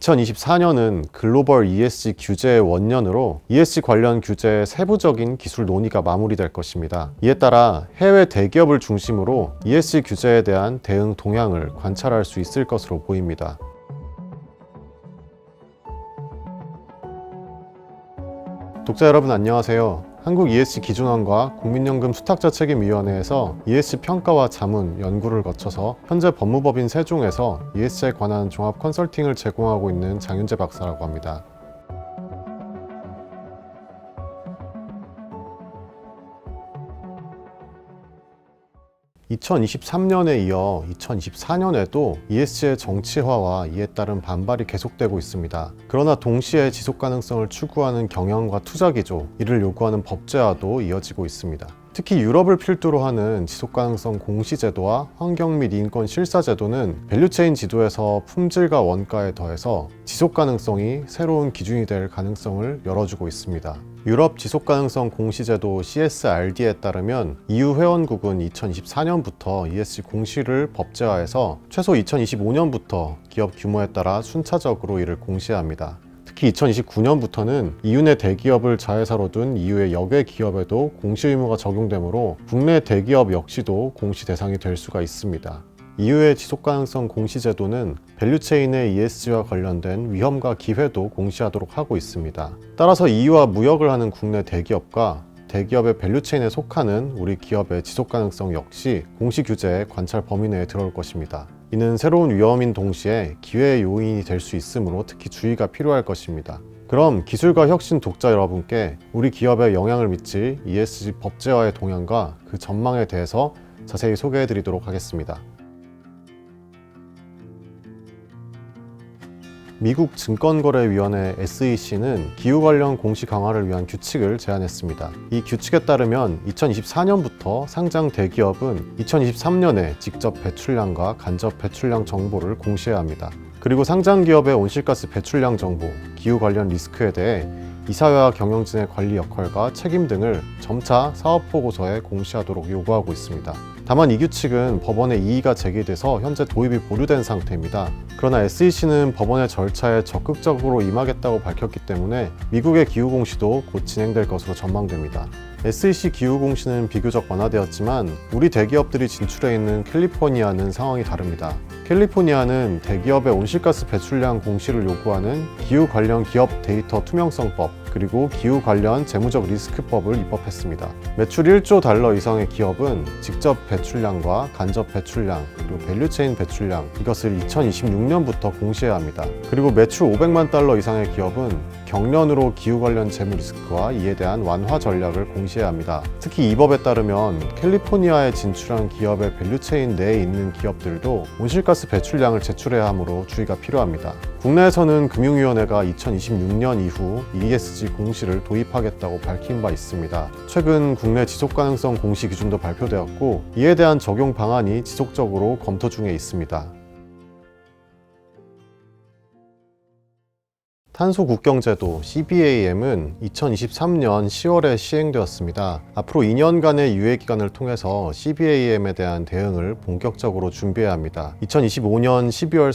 2024년은 글로벌 ESG 규제의 원년으로 ESG 관련 규제의 세부적인 기술 논의가 마무리될 것입니다. 이에 따라 해외 대기업을 중심으로 ESG 규제에 대한 대응 동향을 관찰할 수 있을 것으로 보입니다. 독자 여러분 안녕하세요. 한국 ESG 기준원과 국민연금 수탁자책임위원회에서 ESG 평가와 자문, 연구를 거쳐서 현재 법무법인 세종에서 ESG에 관한 종합 컨설팅을 제공하고 있는 장윤재 박사라고 합니다. (2023년에) 이어 2024년에도 ESG의 정치화와 이에 따른 반발이 계속되고 있습니다. 그러나 동시에 지속가능성을 추구하는 경영과 투자기조, 이를 요구하는 법제화도 이어지고 있습니다. 특히 유럽을 필두로 하는 지속가능성 공시제도와 환경 및 인권 실사제도는 밸류체인 지도에서 품질과 원가에 더해서 지속가능성이 새로운 기준이 될 가능성을 열어주고 있습니다. 유럽 지속가능성 공시제도 CSRD에 따르면 EU 회원국은 2024년부터 ESG 공시를 법제화해서 최소 2025년부터 기업 규모에 따라 순차적으로 이를 공시합니다. 특히 2029년부터는 EU 내 대기업을 자회사로 둔 EU의 역외 기업에도 공시 의무가 적용되므로 국내 대기업 역시도 공시 대상이 될 수가 있습니다. EU의 지속가능성 공시제도는 밸류체인의 ESG와 관련된 위험과 기회도 공시하도록 하고 있습니다. 따라서 EU와 무역을 하는 국내 대기업과 대기업의 밸류체인에 속하는 우리 기업의 지속가능성 역시 공시 규제의 관찰 범위 내에 들어올 것입니다. 이는 새로운 위험인 동시에 기회의 요인이 될 수 있으므로 특히 주의가 필요할 것입니다. 그럼 기술과 혁신 독자 여러분께 우리 기업에 영향을 미칠 ESG 법제화의 동향과 그 전망에 대해서 자세히 소개해 드리도록 하겠습니다. 미국 증권거래위원회 SEC는 기후 관련 공시 강화를 위한 규칙을 제안했습니다. 이 규칙에 따르면 2024년부터 상장 대기업은 2023년에 직접 배출량과 간접 배출량 정보를 공시해야 합니다. 그리고 상장 기업의 온실가스 배출량 정보, 기후 관련 리스크에 대해 이사회와 경영진의 관리 역할과 책임 등을 점차 사업보고서에 공시하도록 요구하고 있습니다. 다만 이 규칙은 법원에 이의가 제기돼서 현재 도입이 보류된 상태입니다. 그러나 SEC는 법원의 절차에 적극적으로 임하겠다고 밝혔기 때문에 미국의 기후공시도 곧 진행될 것으로 전망됩니다. SEC 기후공시는 비교적 완화되었지만 우리 대기업들이 진출해 있는 캘리포니아는 상황이 다릅니다. 캘리포니아는 대기업의 온실가스 배출량 공시를 요구하는 기후 관련 기업 데이터 투명성법, 그리고 기후 관련 재무적 리스크법을 입법했습니다. 매출 1조 달러 이상의 기업은 직접 배출량과 간접 배출량, 그리고 밸류체인 배출량, 이것을 2026년부터 공시해야 합니다. 그리고 매출 500만 달러 이상의 기업은 경련으로 기후 관련 재무 리스크와 이에 대한 완화 전략을 공시해야 합니다. 특히 이 법에 따르면 캘리포니아에 진출한 기업의 밸류체인 내에 있는 기업들도 온실가스 배출량을 제출해야 하므로 주의가 필요합니다. 국내에서는 금융위원회가 2026년 이후 ESG 공시를 도입하겠다고 밝힌 바 있습니다. 최근 국내 지속가능성 공시 기준도 발표되었고 이에 대한 적용 방안이 지속적으로 검토 중에 있습니다. 탄소국경제도 CBAM은 2023년 10월에 시행되었습니다. 앞으로 2년간의 유예기간을 통해서 CBAM에 대한 대응을 본격적으로 준비해야 합니다. 2025년 12월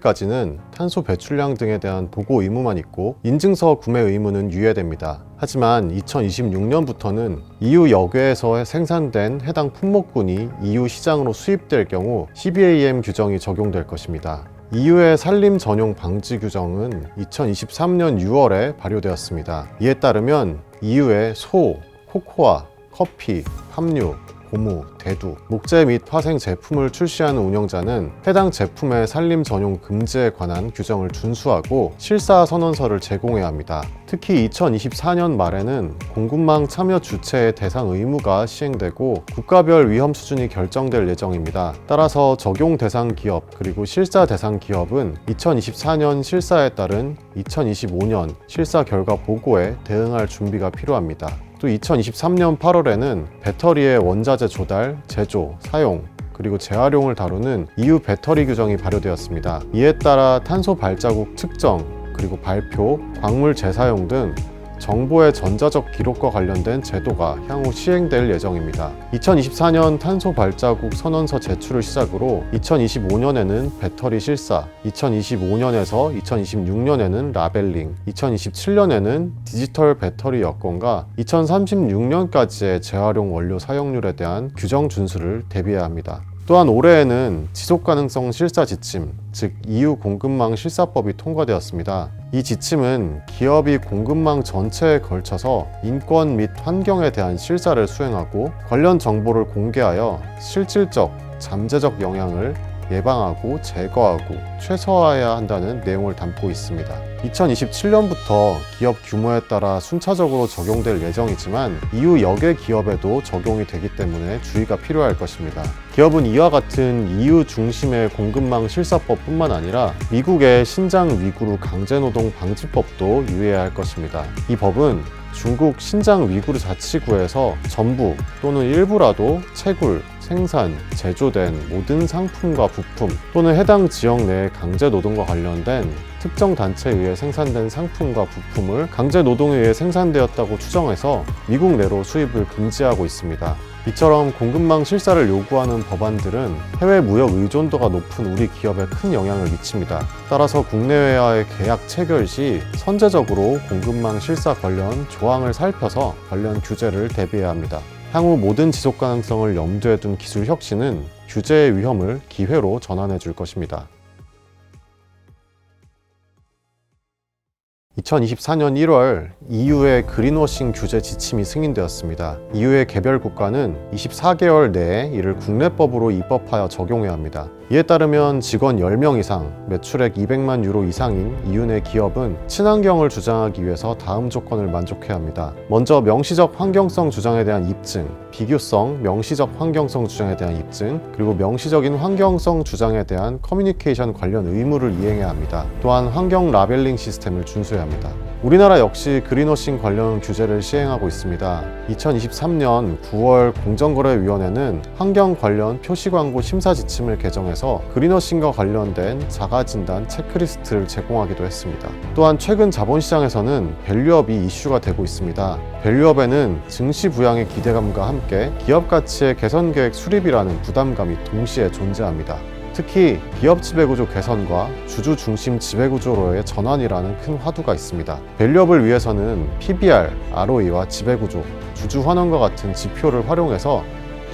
31일까지는 탄소 배출량 등에 대한 보고 의무만 있고 인증서 구매 의무는 유예됩니다. 하지만 2026년부터는 EU 역외에서 생산된 해당 품목군이 EU 시장으로 수입될 경우 CBAM 규정이 적용될 것입니다. EU의 산림 전용 방지 규정은 2023년 6월에 발효되었습니다. 이에 따르면 EU의 소, 코코아, 커피, 함유, 고무, 대두, 목재 및 화생 제품을 출시하는 운영자는 해당 제품의 산림 전용 금지에 관한 규정을 준수하고 실사 선언서를 제공해야 합니다. 특히 2024년 말에는 공급망 참여 주체의 대상 의무가 시행되고 국가별 위험 수준이 결정될 예정입니다. 따라서 적용 대상 기업 그리고 실사 대상 기업은 2024년 실사에 따른 2025년 실사 결과 보고에 대응할 준비가 필요합니다. 또 2023년 8월에는 배터리의 원자재 조달, 제조, 사용, 그리고 재활용을 다루는 EU 배터리 규정이 발효되었습니다. 이에 따라 탄소 발자국 측정, 그리고 발표, 광물 재사용 등 정보의 전자적 기록과 관련된 제도가 향후 시행될 예정입니다. 2024년 탄소 발자국 선언서 제출을 시작으로 2025년에는 배터리 실사, 2025년에서 2026년에는 라벨링, 2027년에는 디지털 배터리 여건과 2036년까지의 재활용 원료 사용률에 대한 규정 준수를 대비해야 합니다. 또한 올해에는 지속가능성 실사 지침, 즉 EU 공급망 실사법이 통과되었습니다. 이 지침은 기업이 공급망 전체에 걸쳐서 인권 및 환경에 대한 실사를 수행하고 관련 정보를 공개하여 실질적, 잠재적 영향을 예방하고 제거하고 최소화해야 한다는 내용을 담고 있습니다. 2027년부터 기업 규모에 따라 순차적으로 적용될 예정이지만 이후 여개 기업에도 적용이 되기 때문에 주의가 필요할 것입니다. 기업은 이와 같은 EU 중심의 공급망 실사법뿐만 아니라 미국의 신장 위구르 강제노동 방지법도 유의해야 할 것입니다. 이 법은 중국 신장 위구르 자치구에서 전부 또는 일부라도 채굴, 생산, 제조된 모든 상품과 부품 또는 해당 지역 내 강제노동과 관련된 특정 단체에 의해 생산된 상품과 부품을 강제노동에 의해 생산되었다고 추정해서 미국 내로 수입을 금지하고 있습니다. 이처럼 공급망 실사를 요구하는 법안들은 해외 무역 의존도가 높은 우리 기업에 큰 영향을 미칩니다. 따라서 국내외와의 계약 체결 시 선제적으로 공급망 실사 관련 조항을 살펴서 관련 규제를 대비해야 합니다. 향후 모든 지속 가능성을 염두에 둔 기술 혁신은 규제의 위험을 기회로 전환해 줄 것입니다. 2024년 1월 EU의 그린워싱 규제 지침이 승인되었습니다. EU의 개별 국가는 24개월 내에 이를 국내법으로 입법하여 적용해야 합니다. 이에 따르면 직원 10명 이상, 매출액 200만 유로 이상인 EU 내 기업은 친환경을 주장하기 위해서 다음 조건을 만족해야 합니다. 먼저 명시적 환경성 주장에 대한 입증, 비교성, 명시적 환경성 주장에 대한 입증, 그리고 명시적인 환경성 주장에 대한 커뮤니케이션 관련 의무를 이행해야 합니다. 또한 환경 라벨링 시스템을 준수해야 합니다. 우리나라 역시 그린워싱 관련 규제를 시행하고 있습니다. 2023년 9월 공정거래위원회는 환경 관련 표시광고 심사 지침을 개정해서 그린워싱과 관련된 자가진단 체크리스트를 제공하기도 했습니다. 또한 최근 자본시장에서는 밸류업이 이슈가 되고 있습니다. 밸류업에는 증시 부양의 기대감과 함께 기업 가치의 개선 계획 수립이라는 부담감이 동시에 존재합니다. 특히 기업 지배구조 개선과 주주 중심 지배구조로의 전환이라는 큰 화두가 있습니다. 밸류업을 위해서는 PBR, ROE와 지배구조, 주주 환원과 같은 지표를 활용해서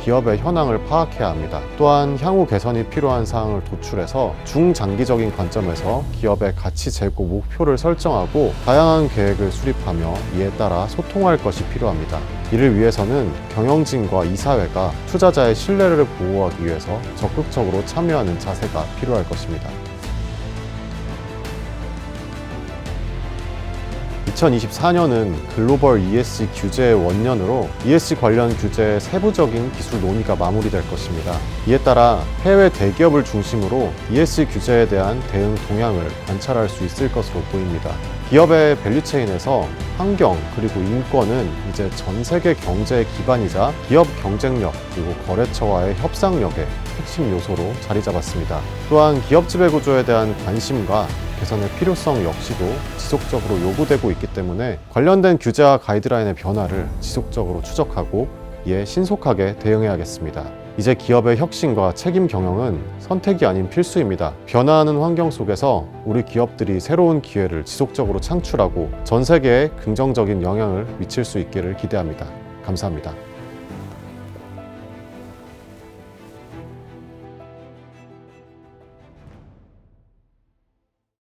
기업의 현황을 파악해야 합니다. 또한 향후 개선이 필요한 사항을 도출해서 중장기적인 관점에서 기업의 가치 제고 목표를 설정하고 다양한 계획을 수립하며 이에 따라 소통할 것이 필요합니다. 이를 위해서는 경영진과 이사회가 투자자의 신뢰를 보호하기 위해서 적극적으로 참여하는 자세가 필요할 것입니다. 2024년은 글로벌 ESG 규제의 원년으로 ESG 관련 규제의 세부적인 기술 논의가 마무리될 것입니다. 이에 따라 해외 대기업을 중심으로 ESG 규제에 대한 대응 동향을 관찰할 수 있을 것으로 보입니다. 기업의 밸류체인에서 환경 그리고 인권은 이제 전 세계 경제의 기반이자 기업 경쟁력 그리고 거래처와의 협상력의 핵심 요소로 자리 잡았습니다. 또한 기업 지배 구조에 대한 관심과 개선의 필요성 역시도 지속적으로 요구되고 있기 때문에 관련된 규제와 가이드라인의 변화를 지속적으로 추적하고 이에 신속하게 대응해야겠습니다. 이제 기업의 혁신과 책임 경영은 선택이 아닌 필수입니다. 변화하는 환경 속에서 우리 기업들이 새로운 기회를 지속적으로 창출하고 전 세계에 긍정적인 영향을 미칠 수 있기를 기대합니다. 감사합니다.